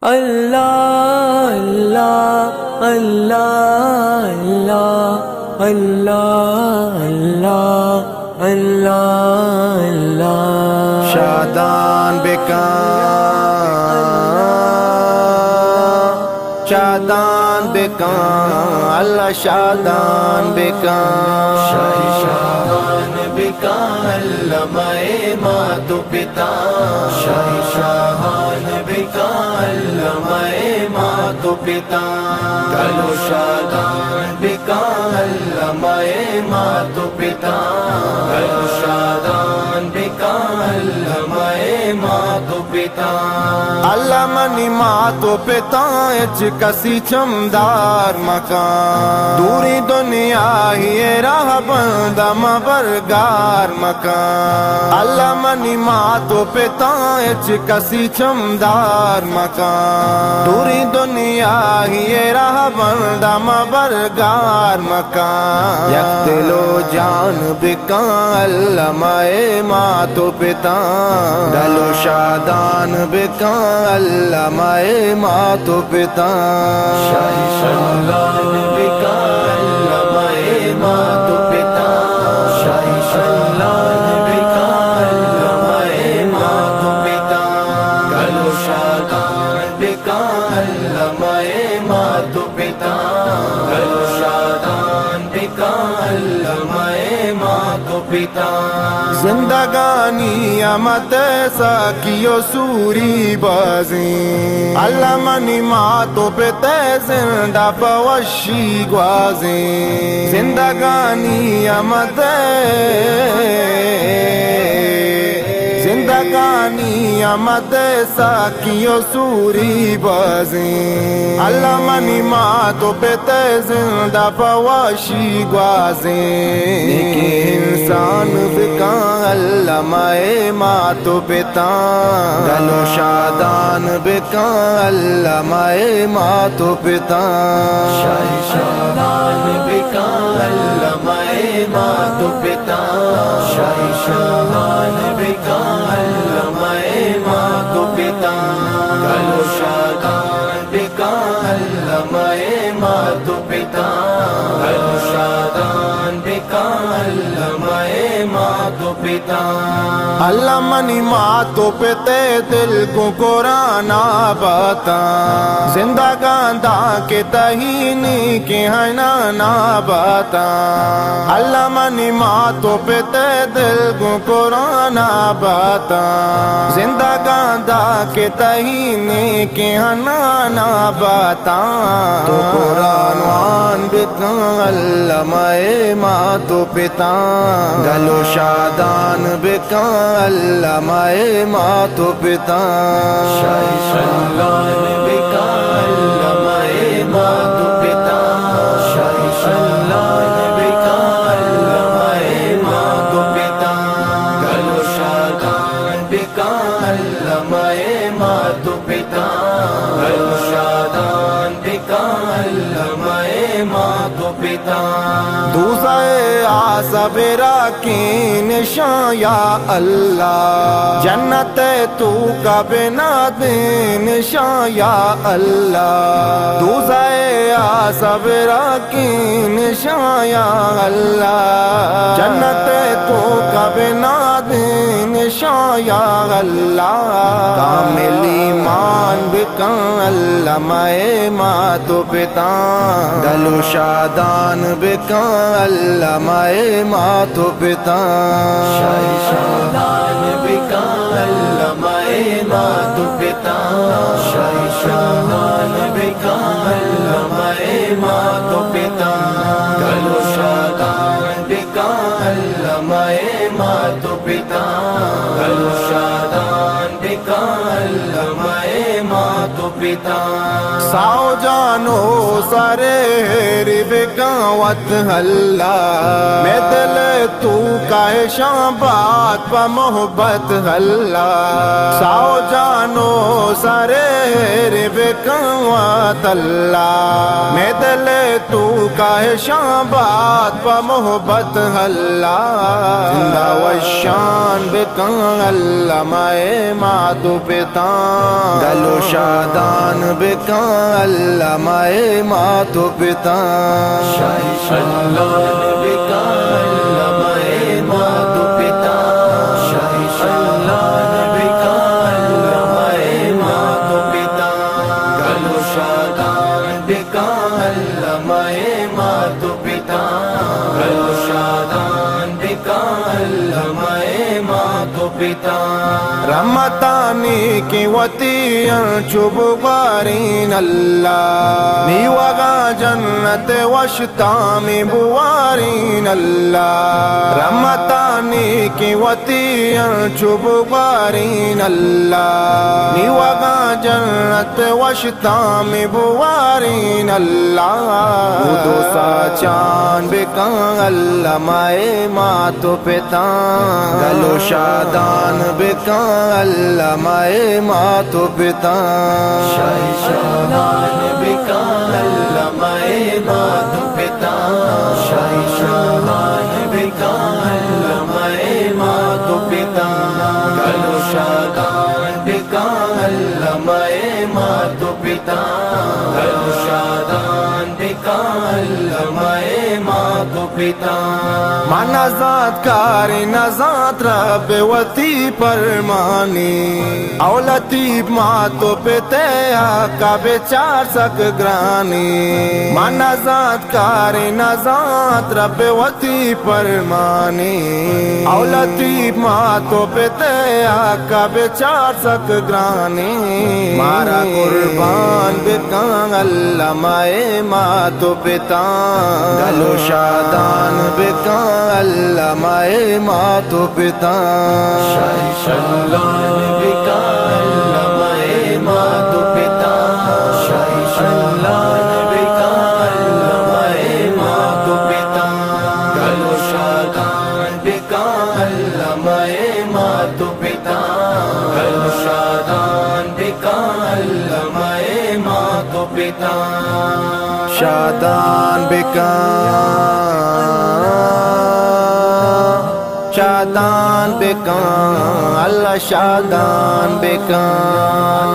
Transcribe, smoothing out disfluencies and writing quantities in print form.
اللہ اللہ اللہ اللہ اللہ اللہ اللہ اللہ شادان بکان اللہ شادان بکان شاہی شاہان بکان علامہ ماتو پتا شاہی شاہان بکان علامہ ماتو پتا گلو شادان بکان علامہ ماتو پتا گلو شادان بکان علامہ ماتو پتا علامہ ماتو پتا اچ کسی چمدار مکان دوری دنیا ہی راہ بندہ مبرگار مکان علامہ ماتو پتا اچ کسی چمدار مکان دوری دنیا ہی راہ بندہ مبرگار مکان یک دل و جان بکان علامہ ماتو پتا گلو شادان بکان علامہ ماتو پتا شاہی شاہان بکان علامہ ماتو پتا شاہی شاہان بکان علامہ ماتو پتا گلو شادان بکان علامہ ماتو پتا گلو شادان بکان علامہ ماتو پتا زندگانی امت ساکیو سوری بازیں علامہ ماتو پتے زندہ پوشی گوازیں زندگانی امت زندگانی امت ساکیو سوری بازیں علامہ ماتو پتے زندہ پوشی گوازیں نیکی انسان بکان علامہ ماتو پتا گلو شادان بکان علامہ ماتو پتا شاہی شاہان بکان علامہ ماتو پتا شاہی شاہان بکان علامہ ماتو پتا گلو شادان بکان علامہ ماتو پتا گلو شادان بکان علامہ ماتو پتا علامہ ماتو پتے دل کو قرآن بتا زندگاندہ کے تہینی کے ہنانا بتا علامہ ماتو پتے دل کو قرآن بتا زندگاندہ کے تہینی کے ہنانا بتا تو قرآن وان بکان علامہ ماتو پتا گلو شادان بکان علامہ ماتو پتا شاہی شاہان بکان علامہ ماتو پتا شاہی شاہان بکان علامہ ماتو پتا گلو شادان بکان علامہ ماتو پتا گلو شادان بکان علامہ ماتو پتا دوسرے آسبرا کی نشان یا اللہ جنت تو کا بنا دین نشان یا اللہ دوسرے آسبرا کی نشان یا اللہ جنت تو کا بنا دین نشان یا اللہ کامل ایمان بکان علامہ ماتو پتا گلو شادان بکان علامہ ماتو پتا شاہی شاہان بکان علامہ ماتو پتا شاہی شاہان بکان علامہ ماتو پتا گلو شادان بکان علامہ ماتو پتا گلو شادان بکان علامہ ماتو پتا ساؤ جانو سرے بکان وط اللہ میں دل تو کا شام بات پا محبت اللہ ساو جانو سرے بکوات اللہ میں دل تو کاہ شابات پا محبت اللہ زندہ و شان بکن اللہ مائے ماتو پتا گلو شادان بکن اللہ مائے ماتو پتا شادان بکن اللہ مائے ماتو پتا شادان بکن اللہ مائے ماتو پتا گلو شادان بکن اللہ مائے ماتو پتا گلو شادان بکن اللہ مائے ماتو پتا رمتانی کی وطیان چوب بارین اللہ نیوگا جنت وشتامی بوارین اللہ رمتانی کی وطیان چوب بارین اللہ نیوگا جنت وشتامی بوارین اللہ دو سا چاند بکن اللہ مائے ماتو پتا گلو شادان بکن اللہ مائے ماتو پتا شادان بکن اللہ مائے ماتو پتا شادان بکن اللہ مائے ماتو پتا گلو شادان بکن اللہ مائے ماتو پتا گلو شادان بکن اللہ مائے ماتو پتا مانا ذات کاری نذات رب وطی پرمانی او لطیب ماتو پتے حقا بیچار سک گرانی مانا ذات کاری نذات رب وطی پرمانی او لطیب ماتو پتے حقا بیچار سک گرانی مارا قربان بکن اللہ مائے ماتو پتا گلو شادان بکن اللہ مائے ماتو پتا شادان بکن اللہ مائے ماتو پتا شادان بکن اللہ مائے ماتو پتا گلو شادان بکن اللہ مائے ماتو پتا گلو شادان بکن اللہ مائے ماتو پتا شادان بکن شادان بکن اللہ شادان بکن